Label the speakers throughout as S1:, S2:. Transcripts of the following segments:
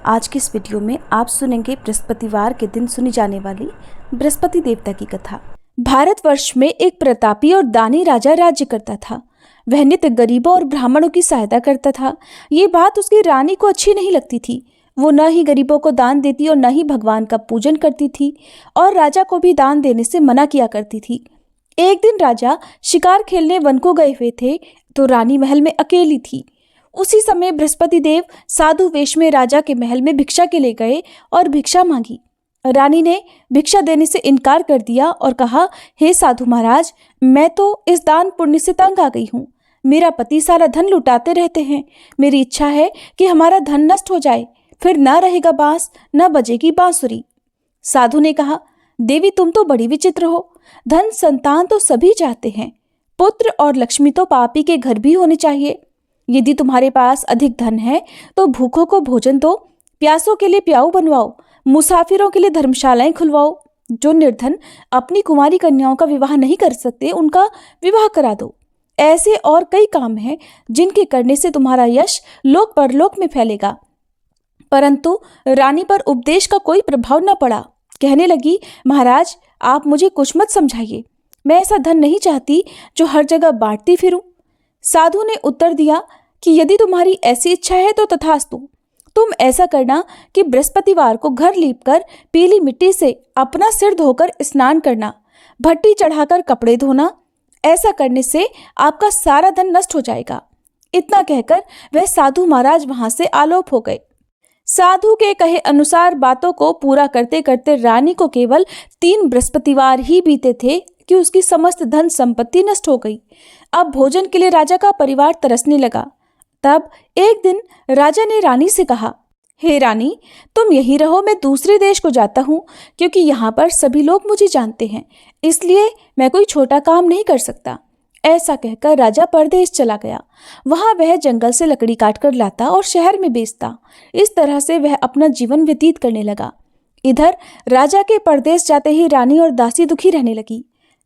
S1: आज की इस वीडियो में आप सुनेंगे बृहस्पतिवार के दिन सुनी जाने वाली बृहस्पति देवता की कथा। भारतवर्ष में एक प्रतापी और दानी राजा राज्य करता था। वह नित्य गरीबों और ब्राह्मणों की सहायता करता था। ये बात उसकी रानी को अच्छी नहीं लगती थी। वो न ही गरीबों को दान देती और न ही भगवान का पूजन करती थी और राजा को भी दान देने से मना किया करती थी। एक दिन राजा शिकार खेलने वन को गए हुए थे तो रानी महल में अकेली थी। उसी समय बृहस्पति देव साधु वेश में राजा के महल में भिक्षा के लिए गए और भिक्षा मांगी। रानी ने भिक्षा देने से इनकार कर दिया और कहा, हे साधु महाराज, मैं तो इस दान पुण्य से तंग आ गई हूँ। मेरा पति सारा धन लुटाते रहते हैं। मेरी इच्छा है कि हमारा धन नष्ट हो जाए, फिर न रहेगा बांस न बजेगी बांसुरी। साधु ने कहा, देवी तुम तो बड़ी विचित्र हो। धन संतान तो सभी चाहते हैं, पुत्र और लक्ष्मी तो पापी के घर भी होने चाहिए। यदि तुम्हारे पास अधिक धन है तो भूखों को भोजन दो, प्यासों के लिए प्याऊ बनवाओ, मुसाफिरों के लिए धर्मशालाएं खुलवाओ। जो निर्धन अपनी कुमारी कन्याओं का विवाह नहीं कर सकते उनका विवाह करा दो। ऐसे और कई काम हैं जिनके करने से तुम्हारा यश लोक परलोक में फैलेगा। परंतु रानी पर उपदेश का कोई प्रभाव न पड़ा। कहने लगी, महाराज आप मुझे कुछ मत समझाइए। मैं ऐसा धन नहीं चाहती जो हर जगह बांटती फिरूं। साधु ने उत्तर दिया कि यदि तुम्हारी ऐसी इच्छा है तो तथास्तु। तुम ऐसा करना कि बृहस्पतिवार को घर लीपकर पीली मिट्टी से अपना सिर धोकर स्नान करना, भट्टी चढ़ाकर कपड़े धोना। ऐसा करने से आपका सारा धन नष्ट हो जाएगा। इतना कहकर वह साधु महाराज वहां से आलोप हो गए। साधु के कहे अनुसार बातों को पूरा करते करते रानी को केवल 3 बृहस्पतिवार ही बीते थे कि उसकी समस्त धन संपत्ति नष्ट हो गई। अब भोजन के लिए राजा का परिवार तरसने लगा। तब एक दिन राजा ने रानी से कहा, हे रानी, तुम यहीं रहो, मैं दूसरे देश को जाता हूँ, क्योंकि यहाँ पर सभी लोग मुझे जानते हैं, इसलिए मैं कोई छोटा काम नहीं कर सकता। ऐसा कहकर राजा परदेश चला गया। वहां वह जंगल से लकड़ी काट कर लाता और शहर में बेचता। इस तरह से वह अपना जीवन व्यतीत करने लगा। इधर राजा के परदेश जाते ही रानी और दासी दुखी रहने लगी।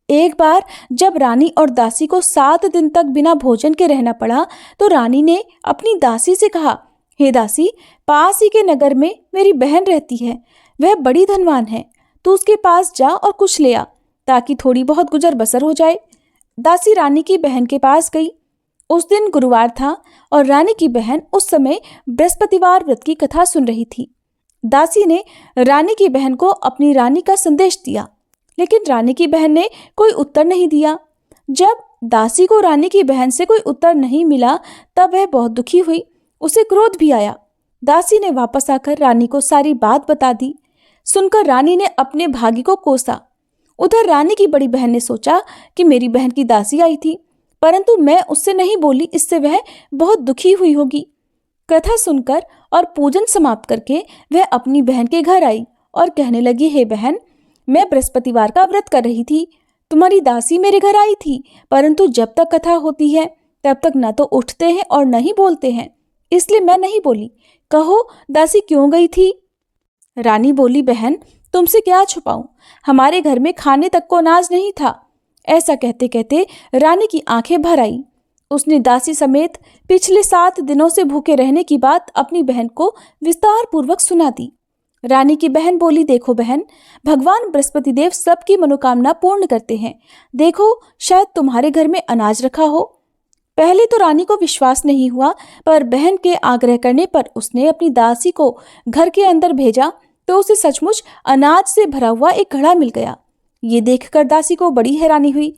S1: एक बार जब रानी और दासी को 7 दिन तक बिना भोजन के रहना पड़ा तो रानी ने अपनी दासी से कहा, हे दासी, पास ही के नगर में मेरी बहन रहती है, वह बड़ी धनवान है, तू उसके पास जा और कुछ ले आ ताकि थोड़ी बहुत गुजर बसर हो जाए। दासी रानी की बहन के पास गई। उस दिन गुरुवार था और रानी की बहन उस समय बृहस्पतिवार व्रत की कथा सुन रही थी। दासी ने रानी की बहन को अपनी रानी का संदेश दिया, लेकिन रानी की बहन ने कोई उत्तर नहीं दिया। जब दासी को रानी की बहन से कोई उत्तर नहीं मिला तब वह बहुत दुखी हुई। उसे क्रोध भी आया। दासी ने वापस आकर रानी को सारी बात बता दी। सुनकर रानी ने अपने भागी को कोसा। उधर रानी की बड़ी बहन ने सोचा कि मेरी बहन की दासी आई थी, परंतु मैं उससे नहीं बोली, इससे वह बहुत दुखी हुई होगी। कथा सुनकर और पूजन समाप्त करके वह अपनी बहन के घर आई और कहने लगी, हे बहन, मैं बृहस्पतिवार का व्रत कर रही थी। तुम्हारी दासी मेरे घर आई थी, परंतु जब तक कथा होती है तब तक न तो उठते हैं और न ही बोलते हैं, इसलिए मैं नहीं बोली। कहो दासी क्यों गई थी? रानी बोली, बहन तुमसे क्या छुपाऊं, हमारे घर में खाने तक को अनाज नहीं था। ऐसा कहते कहते रानी की आंखें भर आई। उसने दासी समेत पिछले 7 दिनों से भूखे रहने की बात अपनी बहन को विस्तार पूर्वक सुना दी। रानी की बहन बोली, देखो बहन, भगवान बृहस्पति देव सबकी मनोकामना पूर्ण करते हैं। देखो शायद तुम्हारे घर में अनाज रखा हो। पहले तो रानी को विश्वास नहीं हुआ, पर बहन के आग्रह करने पर उसने अपनी दासी को घर के अंदर भेजा तो उसे सचमुच अनाज से भरा हुआ एक घड़ा मिल गया। ये देखकर दासी को बड़ी हैरानी हुई।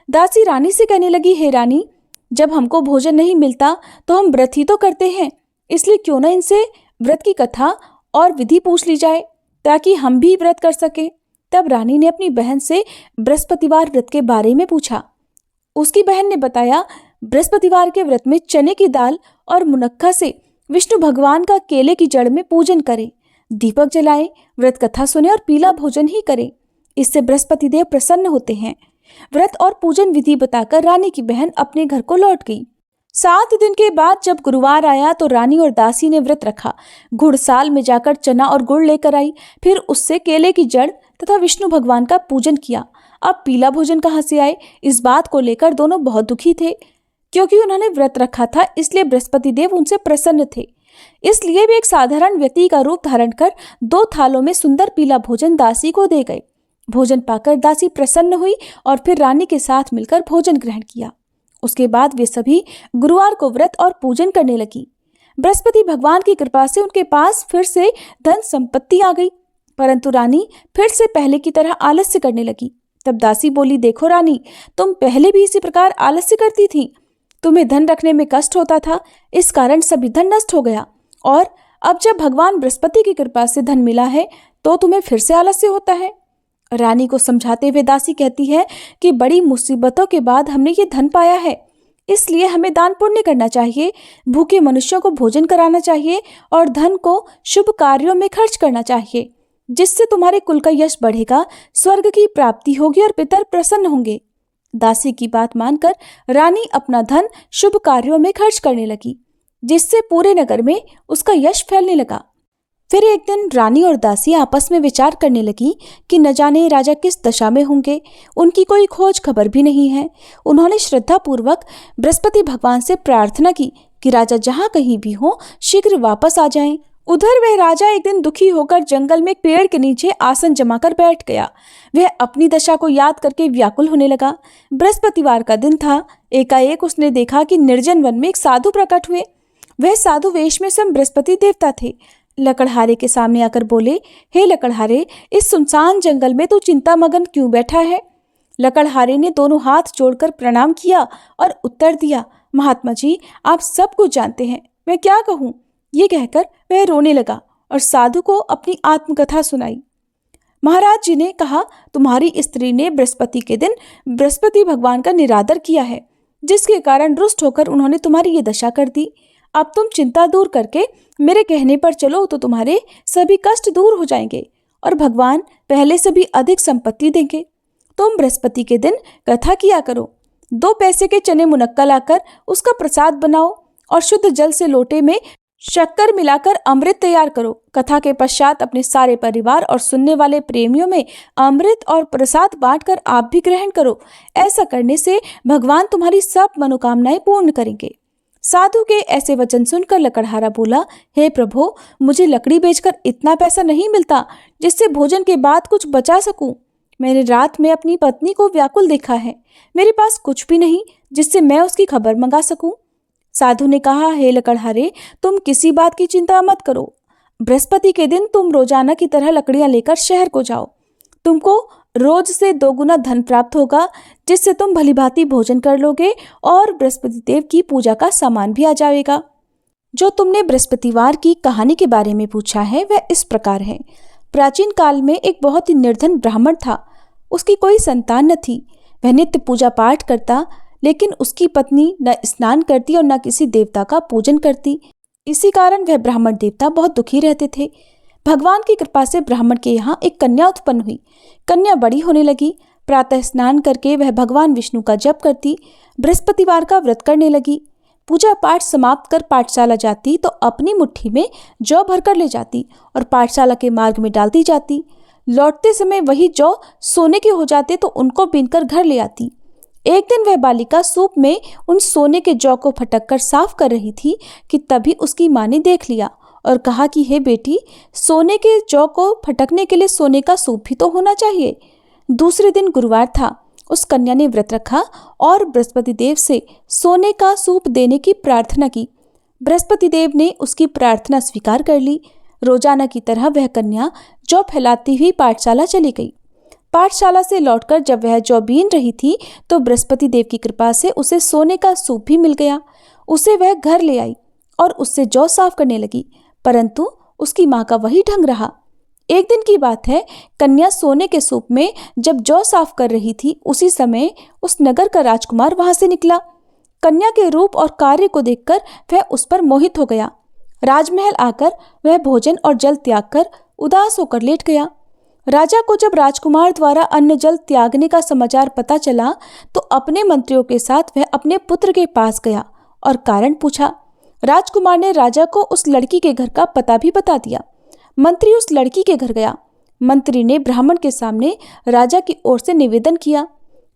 S1: दासी रानी से कहने लगी, हे रानी, जब हमको भोजन नहीं मिलता तो हम व्रत ही तो करते हैं, इसलिए क्यों ना इनसे व्रत की कथा और विधि पूछ ली जाए ताकि हम भी व्रत कर सके। तब रानी ने अपनी बहन से बृहस्पतिवार व्रत के बारे में पूछा। उसकी बहन ने बताया, बृहस्पतिवार के व्रत में चने की दाल और मुनक्का से विष्णु भगवान का केले की जड़ में पूजन करें, दीपक जलाएं, व्रत कथा सुने और पीला भोजन ही करें। इससे बृहस्पति देव प्रसन्न होते हैं। व्रत और पूजन विधि बताकर रानी की बहन अपने घर को लौट गई। 7 दिन के बाद जब गुरुवार आया तो रानी और दासी ने व्रत रखा। घुड़साल में जाकर चना और गुड़ लेकर आई, फिर उससे केले की जड़ तथा विष्णु भगवान का पूजन किया। अब पीला भोजन कहाँ से आए, इस बात को लेकर दोनों बहुत दुखी थे। क्योंकि उन्होंने व्रत रखा था, इसलिए बृहस्पति देव उनसे प्रसन्न थे। इसलिए वे एक साधारण व्यक्ति का रूप धारण कर 2 थालों में सुंदर पीला भोजन दासी को दे गए। भोजन पाकर दासी प्रसन्न हुई और फिर रानी के साथ मिलकर भोजन ग्रहण किया। उसके बाद वे सभी गुरुवार को व्रत और पूजन करने लगी। बृहस्पति भगवान की कृपा से उनके पास फिर से धन संपत्ति आ गई, परंतु रानी फिर से पहले की तरह आलस्य करने लगी। तब दासी बोली, देखो रानी, तुम पहले भी इसी प्रकार आलस्य करती थी। तुम्हें धन रखने में कष्ट होता था, इस कारण सभी धन नष्ट हो गया, और अब जब भगवान बृहस्पति की कृपा से धन मिला है तो तुम्हें फिर से आलस्य होता है। रानी को समझाते हुए दासी कहती है कि बड़ी मुसीबतों के बाद हमने ये धन पाया है, इसलिए हमें दान पुण्य करना चाहिए, भूखे मनुष्यों को भोजन कराना चाहिए और धन को शुभ कार्यों में खर्च करना चाहिए, जिससे तुम्हारे कुल का यश बढ़ेगा, स्वर्ग की प्राप्ति होगी और पितर प्रसन्न होंगे। दासी की बात मानकर रानी अपना धन शुभ कार्यों में खर्च करने लगी, जिससे पूरे नगर में उसका यश फैलने लगा। फिर एक दिन रानी और दासी आपस में विचार करने लगी कि न जाने राजा किस दशा में होंगे, उनकी कोई खोज खबर भी नहीं है। उन्होंने श्रद्धापूर्वक बृहस्पति भगवान से प्रार्थना की कि राजा जहाँ कहीं भी हो शीघ्र वापस आ जाएं। उधर वह राजा एक दिन दुखी होकर जंगल में एक पेड़ के नीचे आसन जमाकर बैठ गया। वह अपनी दशा को याद करके व्याकुल होने लगा। बृहस्पतिवार का दिन था। एकाएक उसने देखा कि निर्जन वन में एक साधु प्रकट हुए। वह साधु वेश में स्वयं बृहस्पति देवता थे। लकड़हारे के सामने आकर बोले, हे लकड़हारे, इस सुनसान जंगल में तू चिंता मगन क्यों बैठा है? लकड़हारे ने दोनों हाथ जोड़कर प्रणाम किया और उत्तर दिया, महात्मा जी, आप सब कुछ जानते हैं, मैं क्या कहूँ? ये कहकर वह रोने लगा और साधु को अपनी आत्मकथा सुनाई। महाराज जी ने कहा, तुम्हारी स्त्री ने बृहस्पति के दिन बृहस्पति भगवान का निरादर किया है, जिसके कारण रुष्ट होकर उन्होंने तुम्हारी ये दशा कर दी। अब तुम चिंता दूर करके मेरे कहने पर चलो तो तुम्हारे सभी कष्ट दूर हो जाएंगे और भगवान पहले से भी अधिक संपत्ति देंगे। तुम बृहस्पति के दिन कथा किया करो। 2 पैसे के चने मुनक्का लाकर उसका प्रसाद बनाओ और शुद्ध जल से लोटे में शक्कर मिलाकर अमृत तैयार करो। कथा के पश्चात अपने सारे परिवार और सुनने वाले प्रेमियों में अमृत और प्रसाद बांटकर आप भी ग्रहण करो। ऐसा करने से भगवान तुम्हारी सब मनोकामनाएं पूर्ण करेंगे। साधु के ऐसे वचन सुनकर लकड़हारा बोला, हे प्रभु, मुझे लकड़ी बेचकर इतना पैसा नहीं मिलता जिससे भोजन के बाद कुछ बचा सकूं। मैंने रात में अपनी पत्नी को व्याकुल देखा है। मेरे पास कुछ भी नहीं जिससे मैं उसकी खबर मंगा सकूं। साधु ने कहा, हे लकड़हारे, तुम किसी बात की चिंता मत करो। बृहस्पति के दिन तुम रोजाना की तरह लकड़ियां लेकर शहर को जाओ। तुमको रोज से 2 गुना धन प्राप्त होगा, जिससे तुम भलीभांति भोजन कर लोगे और बृहस्पति देव की पूजा का सामान भी आ जाएगा। जो तुमने बृहस्पतिवार की कहानी के बारे में पूछा है वह इस प्रकार है। प्राचीन काल में एक बहुत ही निर्धन ब्राह्मण था। उसकी कोई संतान न थी। वह नित्य पूजा पाठ करता, लेकिन उसकी पत्नी न स्नान करती और न किसी देवता का पूजन करती। इसी कारण वह ब्राह्मण देवता बहुत दुखी रहते थे। भगवान की कृपा से ब्राह्मण के यहाँ एक कन्या उत्पन्न हुई। कन्या बड़ी होने लगी। प्रातः स्नान करके वह भगवान विष्णु का जप करती, बृहस्पतिवार का व्रत करने लगी। पूजा पाठ समाप्त कर पाठशाला जाती तो अपनी मुट्ठी में जौ भरकर ले जाती और पाठशाला के मार्ग में डालती जाती। लौटते समय वही जौ सोने के हो जाते तो उनको बीनकर घर ले आती। एक दिन वह बालिका सूप में उन सोने के जौ को फटक कर साफ कर रही थी कि तभी उसकी माँ ने देख लिया और कहा कि हे बेटी, सोने के जौ को फटकने के लिए सोने का सूप भी तो होना चाहिए। दूसरे दिन गुरुवार था। उस कन्या ने व्रत रखा और बृहस्पति देव से सोने का सूप देने की प्रार्थना की। बृहस्पति देव ने उसकी प्रार्थना स्वीकार कर ली। रोजाना की तरह वह कन्या जौ फैलाती हुई पाठशाला चली गई। पाठशाला से लौटकर जब वह जौ बीन रही थी तो बृहस्पति देव की कृपा से उसे सोने का सूप भी मिल गया। उसे वह घर ले आई और उससे जौ साफ करने लगी, परंतु उसकी माँ का वही ढंग रहा। एक दिन की बात है, कन्या सोने के सूप में जब जौ साफ कर रही थी, उसी समय उस नगर का राजकुमार वहां से निकला। कन्या के रूप और कार्य को देखकर वह उस पर मोहित हो गया। राजमहल आकर वह भोजन और जल त्याग कर उदास होकर लेट गया। राजा को जब राजकुमार द्वारा अन्न जल त्यागने का समाचार पता चला तो अपने मंत्रियों के साथ वह अपने पुत्र के पास गया और कारण पूछा। राजकुमार ने राजा को उस लड़की के घर का पता भी बता दिया। मंत्री उस लड़की के घर गया। मंत्री ने ब्राह्मण के सामने राजा की ओर से निवेदन किया।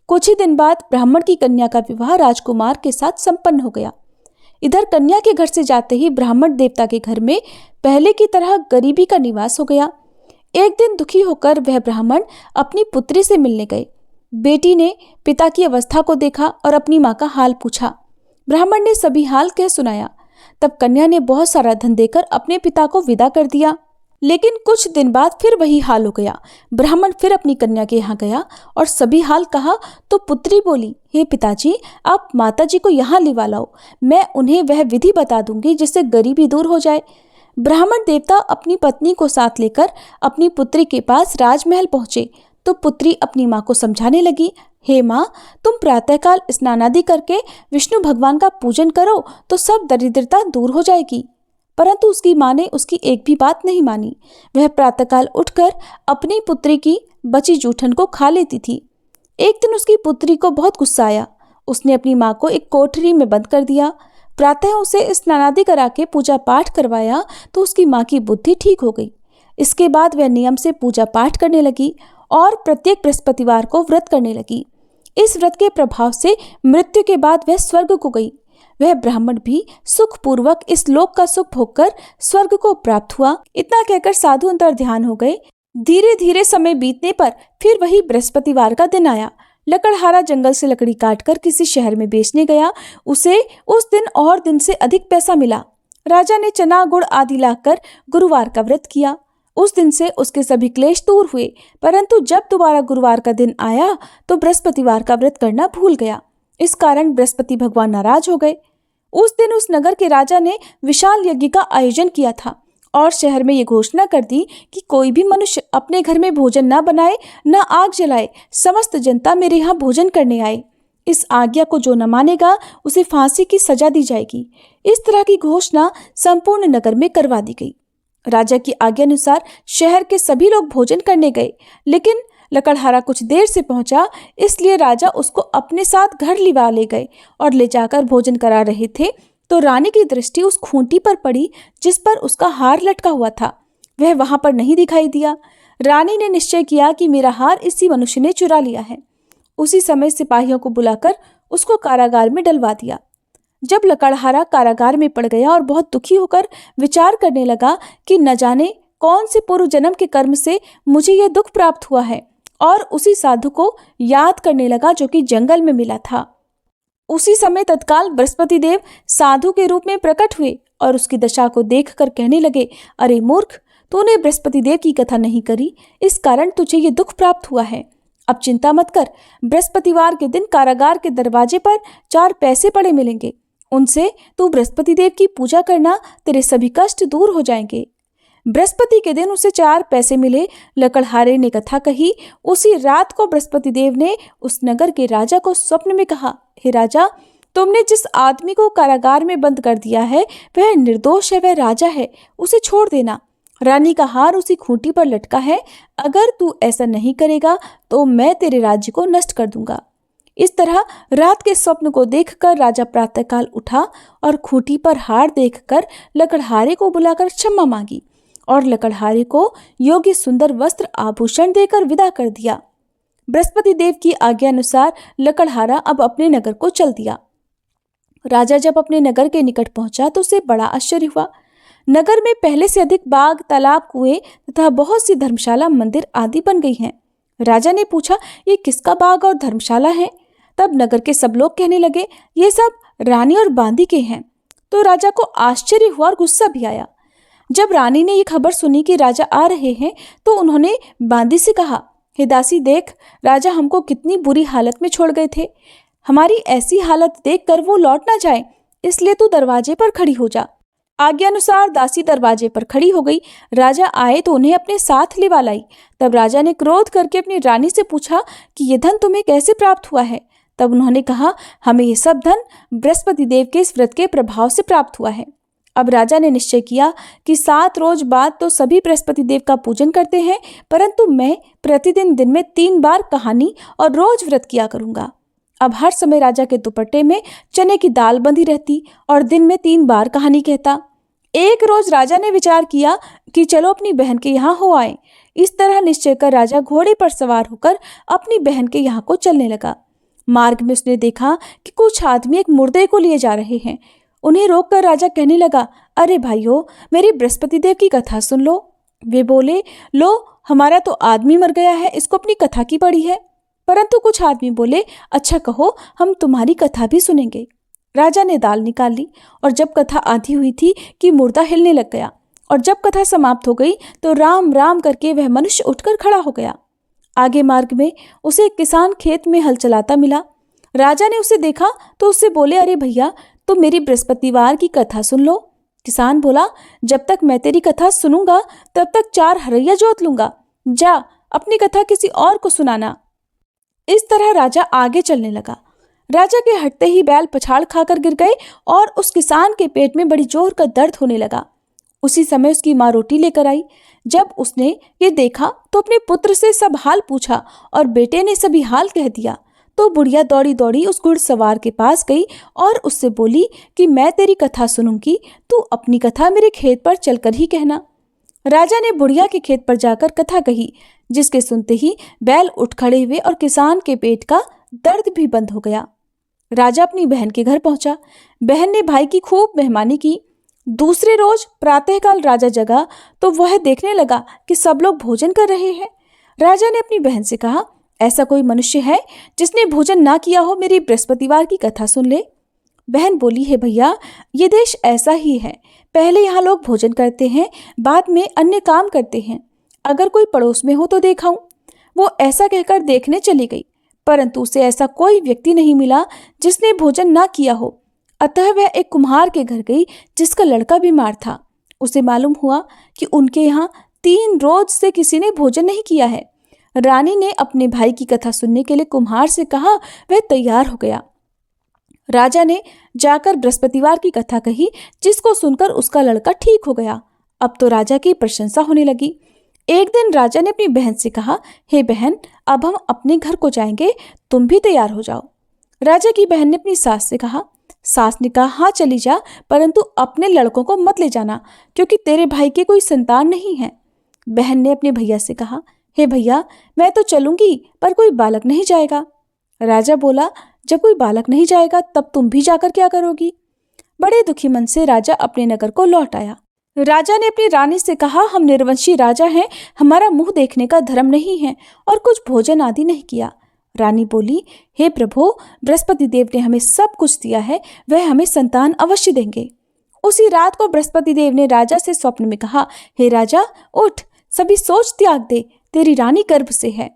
S1: कुछ ही दिन बाद ब्राह्मण की कन्या का विवाह राजकुमार के साथ संपन्न हो गया। इधर कन्या के घर से जाते ही ब्राह्मण देवता के घर में पहले की तरह गरीबी का निवास हो गया। एक दिन दुखी होकर वह ब्राह्मण अपनी पुत्री से मिलने गए। बेटी ने पिता की अवस्था को देखा और अपनी माँ का हाल पूछा। ब्राह्मण ने सभी हाल कह सुनाया। तब कन्या ने बहुत सारा धन देकर अपने पिता को विदा कर दिया। लेकिन कुछ दिन बाद फिर वही हाल हो गया। ब्राह्मण फिर अपनी कन्या के यहाँ गया और सभी हाल कहा तो पुत्री बोली, हे पिताजी, आप माताजी को यहाँ लिवा लाओ, मैं उन्हें वह विधि बता दूंगी जिससे गरीबी दूर हो जाए। ब्राह्मण देवता अपनी पत्नी को साथ लेकर अपनी पुत्री के पास राजमहल पहुंचे तो पुत्री अपनी माँ को समझाने लगी, हे माँ, तुम प्रातःकाल स्नानादि करके विष्णु भगवान का पूजन करो तो सब दरिद्रता दूर हो जाएगी। परंतु उसकी माँ ने उसकी एक भी बात नहीं मानी। वह प्रातःकाल उठकर अपनी पुत्री की बची जूठन को खा लेती थी। एक दिन उसकी पुत्री को बहुत गुस्सा आया। उसने अपनी माँ को एक कोठरी में बंद कर दिया। प्रातः उसे स्नानादि करा के पूजा पाठ करवाया तो उसकी माँ की बुद्धि ठीक हो गई। इसके बाद वह नियम से पूजा पाठ करने लगी और प्रत्येक बृहस्पतिवार को व्रत करने लगी। इस व्रत के प्रभाव से मृत्यु के बाद वह स्वर्ग को गई। वह ब्राह्मण भी सुखपूर्वक इस लोक का सुख भोगकर स्वर्ग को प्राप्त हुआ। इतना कहकर साधु अंतर ध्यान हो गए। धीरे धीरे समय बीतने पर फिर वही बृहस्पतिवार का दिन आया। लकड़हारा जंगल से लकड़ी काटकर किसी शहर में बेचने गया। उसे उस दिन और दिन से अधिक पैसा मिला। राजा ने चना गुड़ आदि लाकर गुरुवार का व्रत किया। उस दिन से उसके सभी क्लेश दूर हुए। परंतु जब दोबारा गुरुवार का दिन आया तो बृहस्पतिवार का व्रत करना भूल गया। इस कारण बृहस्पति भगवान नाराज हो गए। उस दिन उस नगर के राजा ने विशाल यज्ञ का आयोजन किया था और शहर में ये घोषणा कर दी कि कोई भी मनुष्य अपने घर में भोजन न बनाए, न आग जलाए। समस्त जनता मेरे यहाँ भोजन करने आए। इस आज्ञा को जो न मानेगा उसे फांसी की सजा दी जाएगी। इस तरह की घोषणा संपूर्ण नगर में करवा दी गई। राजा की आज्ञा अनुसार शहर के सभी लोग भोजन करने गए, लेकिन लकड़हारा कुछ देर से पहुंचा, इसलिए राजा उसको अपने साथ घर लिवा ले गए और ले जाकर भोजन करा रहे थे तो रानी की दृष्टि उस खूंटी पर पड़ी जिस पर उसका हार लटका हुआ था। वह वहां पर नहीं दिखाई दिया। रानी ने निश्चय किया कि मेरा हार इसी मनुष्य ने चुरा लिया है। उसी समय सिपाहियों को बुलाकर उसको कारागार में डलवा दिया। जब लकड़हारा कारागार में पड़ गया और बहुत दुखी होकर विचार करने लगा कि न जाने कौन से पूर्व जन्म के कर्म से मुझे यह दुख प्राप्त हुआ है, और उसी साधु को याद करने लगा जो कि जंगल में मिला था। उसी समय तत्काल बृहस्पति देव साधु के रूप में प्रकट हुए और उसकी दशा को देखकर कहने लगे, अरे मूर्ख, तूने बृहस्पति देव की कथा नहीं करी, इस कारण तुझे ये दुख प्राप्त हुआ है। अब चिंता मत कर, बृहस्पतिवार के दिन कारागार के दरवाजे पर 4 पैसे पड़े मिलेंगे। उनसे तू बृहस्पति देव की पूजा करना, तेरे सभी कष्ट दूर हो जाएंगे। बृहस्पति के दिन उसे 4 पैसे मिले। लकड़हारे ने कथा कही। उसी रात को बृहस्पति देव ने उस नगर के राजा को स्वप्न में कहा, हे राजा, तुमने जिस आदमी को कारागार में बंद कर दिया है वह निर्दोष है, वह राजा है, उसे छोड़ देना। रानी का हार उसी खूंटी पर लटका है। अगर तू ऐसा नहीं करेगा तो मैं तेरे राज्य को नष्ट कर दूंगा। इस तरह रात के स्वप्न को देखकर राजा प्रातःकाल उठा और खूंटी पर हार देखकर लकड़हारे को बुलाकर क्षमा मांगी और लकड़हारे को योग्य सुंदर वस्त्र आभूषण देकर विदा कर दिया। बृहस्पति देव की आज्ञा अनुसार लकड़हारा अब अपने नगर को चल दिया। राजा जब अपने नगर के निकट पहुंचा तो उसे बड़ा आश्चर्य हुआ। नगर में पहले से अधिक बाग, तालाब, कुएं तथा बहुत सी धर्मशाला, मंदिर आदि बन गई हैं। राजा ने पूछा, ये किसका बाग और धर्मशाला है? तब नगर के सब लोग कहने लगे, ये सब रानी और बांदी के हैं। तो राजा को आश्चर्य हुआ और गुस्सा भी आया। जब रानी ने ये खबर सुनी कि राजा आ रहे हैं तो उन्होंने बांदी से कहा, हे दासी, देख, राजा हमको कितनी बुरी हालत में छोड़ गए थे। हमारी ऐसी हालत देखकर वो लौट ना जाए, इसलिए तू दरवाजे पर खड़ी हो जा। आज्ञा अनुसार दासी दरवाजे पर खड़ी हो गई। राजा आए तो उन्हें अपने साथ लिवा लाई। तब राजा ने क्रोध करके अपनी रानी से पूछा कि ये धन तुम्हें कैसे प्राप्त हुआ है? तब उन्होंने कहा, हमें ये सब धन बृहस्पति देव के इस व्रत के प्रभाव से प्राप्त हुआ है। अब राजा ने निश्चय किया कि 7 रोज बाद तो सभी बृहस्पति देव का पूजन करते हैं, परंतु मैं प्रतिदिन दिन में 3 बार कहानी और रोज व्रत किया करूंगा। अब हर समय राजा के दुपट्टे में चने की दाल बंधी रहती और दिन में 3 बार कहानी कहता। एक रोज राजा ने विचार किया कि चलो अपनी बहन के यहाँ हो आए। इस तरह निश्चय कर राजा घोड़े पर सवार होकर अपनी बहन के यहाँ को चलने लगा। मार्ग में उसने देखा कि कुछ आदमी एक मुर्दे को लिए जा रहे हैं। उन्हें रोककर राजा कहने लगा, अरे भाइयों, मेरी बृहस्पति देव की कथा सुन लो। वे बोले, लो, हमारा तो आदमी मर गया है, इसको अपनी कथा की पड़ी है। परंतु कुछ आदमी बोले, अच्छा कहो, हम तुम्हारी कथा भी सुनेंगे। राजा ने दाल निकाल ली और जब कथा आधी हुई थी कि मुर्दा हिलने लग गया, और जब कथा समाप्त हो गई तो राम राम करके वह मनुष्य उठकर खड़ा हो गया। आगे मार्ग में उसे एक किसान खेत में हल चलाता मिला। राजा ने उसे देखा तो उससे बोले, अरे भैया, तुम मेरी बृहस्पतिवार की कथा सुन लो। किसान बोला, जब तक मैं तेरी कथा सुनूंगा तब तक 4 हरैया जोत लूंगा। जा, अपनी कथा किसी और को सुनाना। इस तरह राजा आगे चलने लगा। राजा के हटते ही बैल पछाड़ खाकर गिर गए और उस किसान के पेट में बड़ी जोर का दर्द होने लगा। उसी समय उसकी माँ रोटी लेकर आई। जब उसने ये देखा तो अपने पुत्र से सब हाल पूछा और बेटे ने सभी हाल कह दिया। तो बुढ़िया दौड़ी दौड़ी उस घुड़सवार के पास गई और उससे बोली कि मैं तेरी कथा सुनूंगी, तू अपनी कथा मेरे खेत पर चलकर ही कहना। राजा ने बुढ़िया के खेत पर जाकर कथा कही, जिसके सुनते ही बैल उठ खड़े हुए और किसान के पेट का दर्द भी बंद हो गया। राजा अपनी बहन के घर पहुंचा। बहन ने भाई की खूब मेहमानी की। दूसरे रोज प्रातःकाल राजा जगा तो वह देखने लगा कि सब लोग भोजन कर रहे हैं। राजा ने अपनी बहन से कहा, ऐसा कोई मनुष्य है जिसने भोजन ना किया हो, मेरी बृहस्पतिवार की कथा सुन ले। बहन बोली, है भैया, ये देश ऐसा ही है। पहले यहाँ लोग भोजन करते हैं, बाद में अन्य काम करते हैं। अगर कोई पड़ोस में हो तो देखाऊं। वो ऐसा कहकर देखने चली गई, परंतु उसे ऐसा कोई व्यक्ति नहीं मिला जिसने भोजन ना किया हो। अतः वह एक कुम्हार के घर गई जिसका लड़का बीमार था। उसे मालूम हुआ कि उनके यहाँ 3 रोज से किसी ने भोजन नहीं किया है। रानी ने अपने भाई की कथा सुनने के लिए कुम्हार से कहा। वह तैयार हो गया। राजा ने जाकर बृहस्पतिवार की कथा कही, जिसको सुनकर उसका लड़का ठीक हो गया। अब तो राजा की प्रशंसा होने लगी। एक दिन राजा ने अपनी बहन से कहा, हे बहन, अब हम अपने घर को जाएंगे, तुम भी तैयार हो जाओ। राजा की बहन ने अपनी सास से कहा। सास ने कहा, हाँ चली जा, परंतु अपने लड़कों को मत ले जाना, क्योंकि तेरे भाई के कोई संतान नहीं है। बहन ने अपने भैया से कहा, हे भैया, मैं तो चलूंगी, पर कोई बालक नहीं जाएगा। राजा बोला, जब कोई बालक नहीं जाएगा तब तुम भी जाकर क्या करोगी। बड़े दुखी मन से राजा अपने नगर को लौट आया। राजा ने अपनी रानी से कहा, हम निर्वंशी राजा हैं, हमारा मुंह देखने का धर्म नहीं है और कुछ भोजन आदि नहीं किया। रानी बोली, हे प्रभु, बृहस्पति देव ने हमें सब कुछ दिया है, वह हमें संतान अवश्य देंगे। उसी रात को बृहस्पति देव ने राजा से स्वप्न में कहा, हे राजा, उठ, सभी सोच त्याग दे, तेरी रानी गर्भ से है।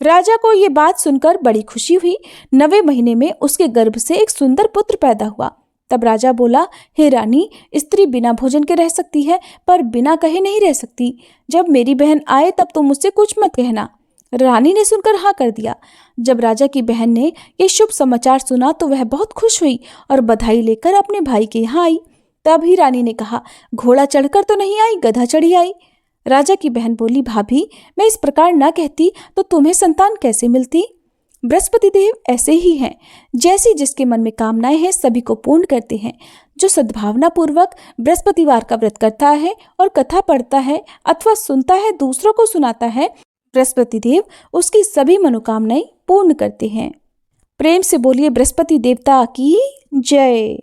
S1: राजा को ये बात सुनकर बड़ी खुशी हुई। 9वें महीने में उसके गर्भ से एक सुंदर पुत्र पैदा हुआ। तब राजा बोला, हे रानी, स्त्री बिना भोजन के रह सकती है, पर बिना कहे नहीं रह सकती। जब मेरी बहन आए तब तुम मुझसे कुछ मत कहना। रानी ने सुनकर हाँ कर दिया। जब राजा की बहन ने ये शुभ समाचार सुना तो वह बहुत खुश हुई और बधाई लेकर अपने भाई के यहाँ आई। तभी रानी ने कहा, घोड़ा चढ़कर तो नहीं आई, गधा चढ़ी आई। राजा की बहन बोली, भाभी, मैं इस प्रकार ना कहती तो तुम्हें संतान कैसे मिलती। बृहस्पति देव ऐसे ही हैं, जैसी जिसके मन में कामनाएं हैं सभी को पूर्ण करते हैं। जो सद्भावना पूर्वक बृहस्पतिवार का व्रत करता है और कथा पढ़ता है अथवा सुनता है, दूसरों को सुनाता है, बृहस्पति देव उसकी सभी मनोकामनाएं पूर्ण करते हैं। प्रेम से बोलिए बृहस्पति देवता की जय।